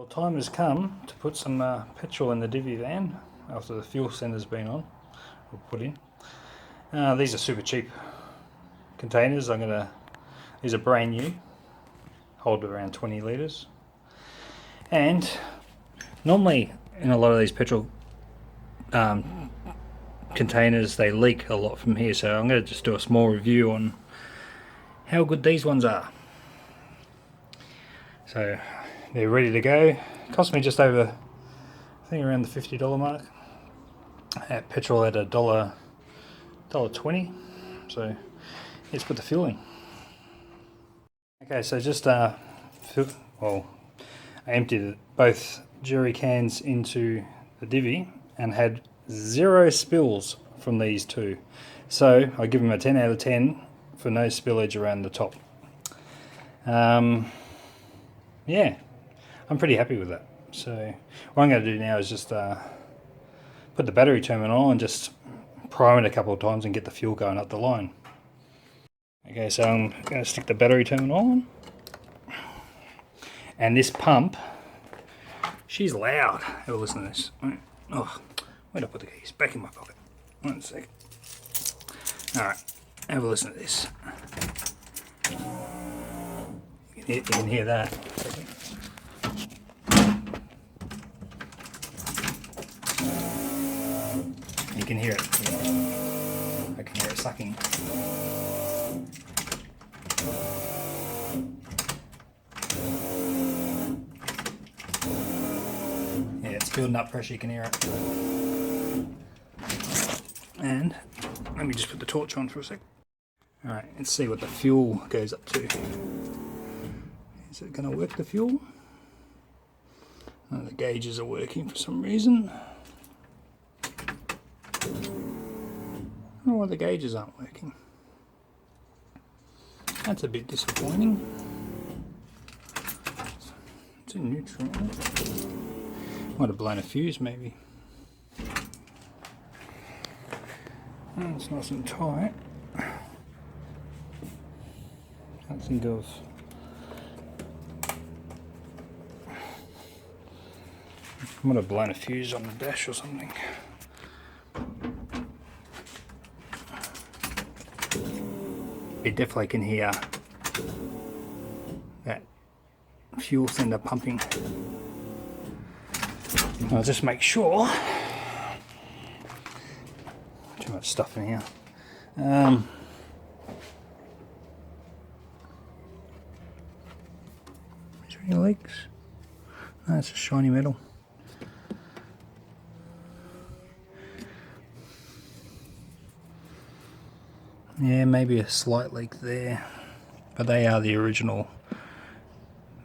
Well, time has come to put some petrol in the Divvy van after the fuel centre's been on, or put in. These are super cheap containers. These are brand new, hold around 20 litres. And normally in a lot of these petrol containers they leak a lot from here, so I'm going to just do a small review on how good these ones are. So they're ready to go. Cost me just over, I think around the $50 mark. At petrol at $1.20. So let's put the fuel in. Okay, so just I emptied both jerry cans into the Divvy and had 0 spills from these two. So I give them a 10 out of 10 for no spillage around the top. Yeah, I'm pretty happy with that. So what I'm going to do now is just put the battery terminal on and just prime it a couple of times and get the fuel going up the line. Okay, so I'm going to stick the battery terminal on. And this pump, she's loud. Have a listen to this. Oh, where'd I put the keys? Back in my pocket. 1 second. Alright, have a listen to this. You can hear that. You can hear it. I can hear it sucking. Yeah, it's building up pressure, you can hear it. And let me just put the torch on for a sec. Alright, let's see what the fuel goes up to. Is it going to work, the fuel? Oh, the gauges are working for some reason. I don't know why the gauges aren't working. That's a bit disappointing. It's in neutral. Might have blown a fuse maybe. Oh, it's nice and tight. Can't think of. Might have blown a fuse on the dash or something. You definitely can hear that fuel sender pumping. I'll just make sure. Too much stuff in here. Is there any leaks? No, it's a shiny metal. Yeah, maybe a slight leak there, but they are the original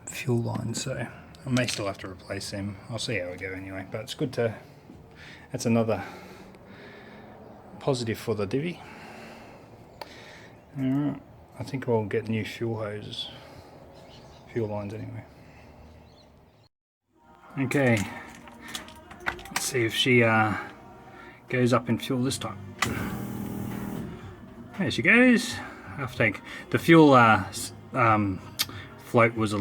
fuel lines, so I may still have to replace them. I'll see how we go anyway, but it's good to, that's another positive for the Divvy. Alright, I think we'll get new fuel hoses, fuel lines anyway. Okay, let's see if she goes up in fuel this time. There she goes. I think the fuel float was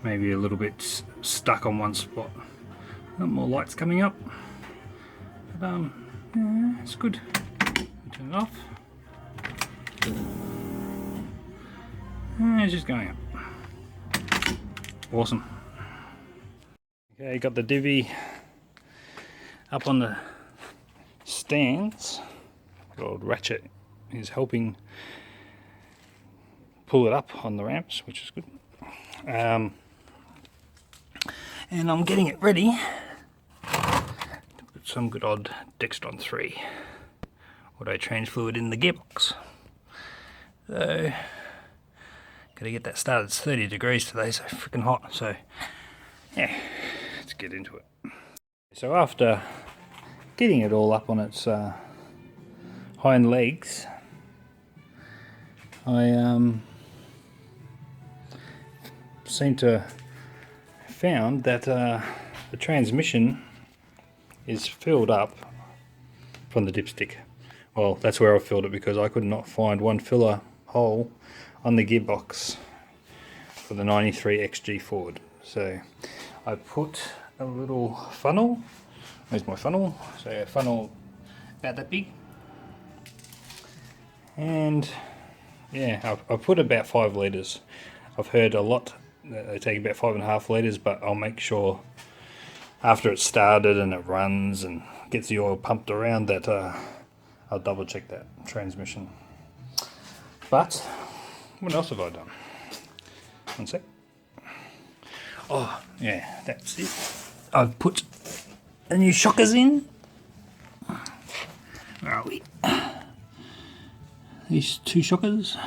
maybe a little bit stuck on one spot. More lights coming up, but yeah, it's good. Turn it off. And it's just going up. Awesome. Okay, got the Divvy up on the stands. The old ratchet is helping pull it up on the ramps, which is good. And I'm getting it ready to put some good old Dextron 3 auto change fluid in the gearbox. So, gotta get that started. It's 30 degrees today, so freaking hot. So, yeah, let's get into it. So after getting it all up on its hind legs, I seem to found that the transmission is filled up from the dipstick. Well, that's where I filled it because I could not find one filler hole on the gearbox for the 93 XG Ford. So I put a little funnel. There's my funnel. So a funnel about that big. And yeah, I've put about 5 litres. I've heard a lot that they take about 5.5 litres, but I'll make sure after it's started and it runs and gets the oil pumped around that I'll double check that transmission. But what else have I done? One sec. Oh yeah, that's it. I've put the new shockers in. Where are we? These 2 shockers.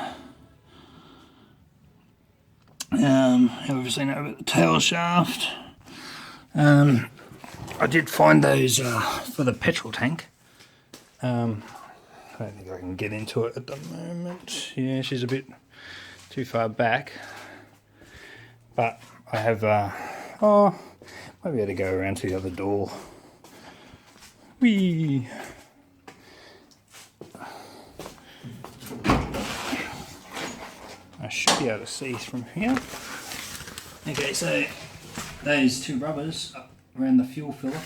Have you seen over the tail shaft? I did find those for the petrol tank. I don't think I can get into it at the moment. Yeah, she's a bit too far back. But I have, maybe I had to go around to the other door. Whee! I should be able to see from here. Okay, so those 2 rubbers up around the fuel filler,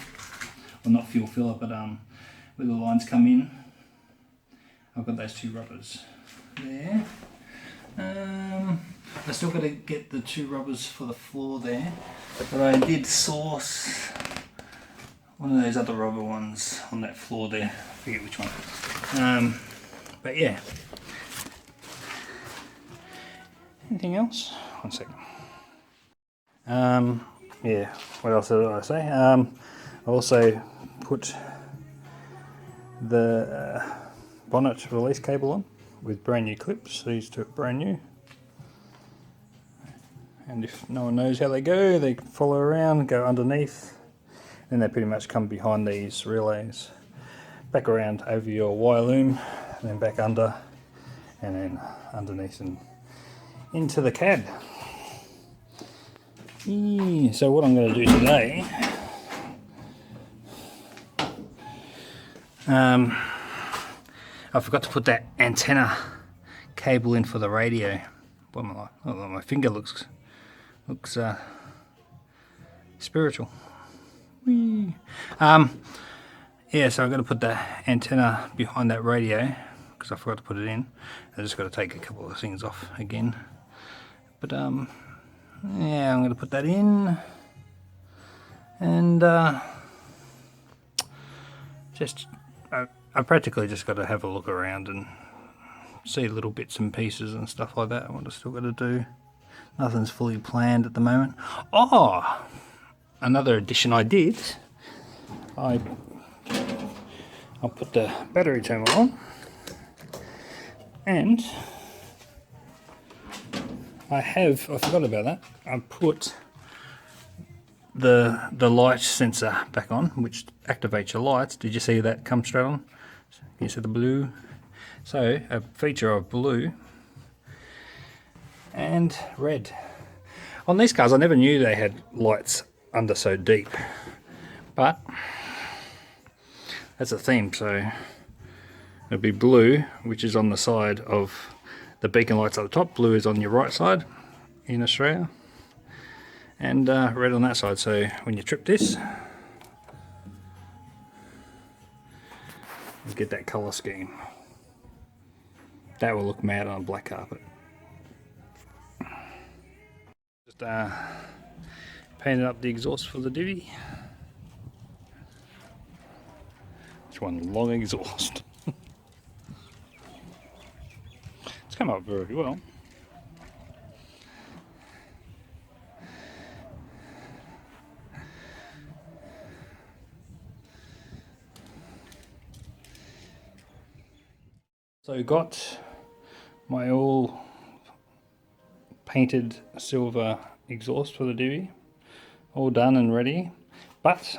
well not fuel filler, but where the lines come in, I've got those 2 rubbers there. I still got to get the 2 rubbers for the floor there, but I did source one of those other rubber ones on that floor there, I forget which one. But yeah. Anything else? One second. Yeah, what else did I say? I also put the bonnet release cable on with brand new clips. These 2 are brand new. And if no one knows how they follow around, go underneath, then they pretty much come behind these relays, back around over your wire loom, and then back under, and then underneath and into the cab. So what I'm going to do today, I forgot to put that antenna cable in for the radio. What am I like? Oh, my finger looks spiritual. Whee. Yeah, so I've got to put the antenna behind that radio because I forgot to put it in. I just got to take a couple of things off again. But yeah, I'm going to put that in, and I practically just got to have a look around and see little bits and pieces and stuff like that. What I still got to do. Nothing's fully planned at the moment. Oh, another addition I did. I'll put the battery terminal on, and I forgot about that. I put the light sensor back on, which activates your lights. Did you see that come straight on? You see the blue? So a feature of blue and red. On these cars, I never knew they had lights under so deep, but that's a theme. So it'll be blue, which is on the side of the beacon lights at the top. Blue is on your right side in Australia, and red on that side. So when you trip this, you get that colour scheme. That will look mad on a black carpet. Just painted up the exhaust for the Divvy. It's one long exhaust. It's come up very well. So got my all painted silver exhaust for the Divvy, all done and ready, but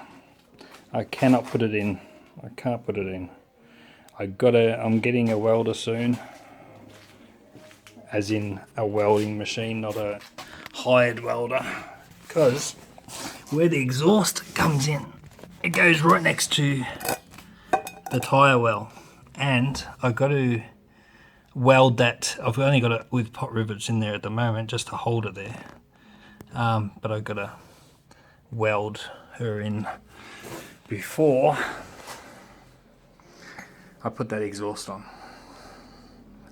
I cannot put it in. I can't put it in. I'm getting a welder soon, as in a welding machine, not a hired welder, because where the exhaust comes in, it goes right next to the tyre well, and I've got to weld that. I've only got it with pot rivets in there at the moment just to hold it there. but I've got to weld her in before I put that exhaust on.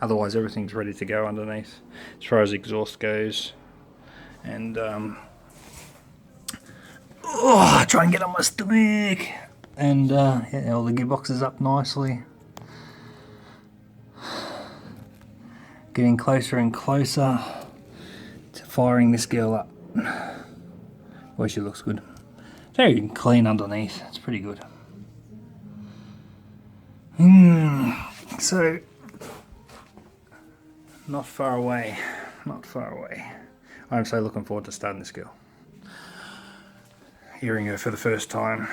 Otherwise everything's ready to go underneath as far as exhaust goes. And try and get on my stomach. And yeah, all the gearbox is up nicely. Getting closer and closer to firing this girl up. Boy, she looks good. Very clean underneath. It's pretty good. So, not far away. Not far away. I'm so looking forward to starting this girl. Hearing her for the first time.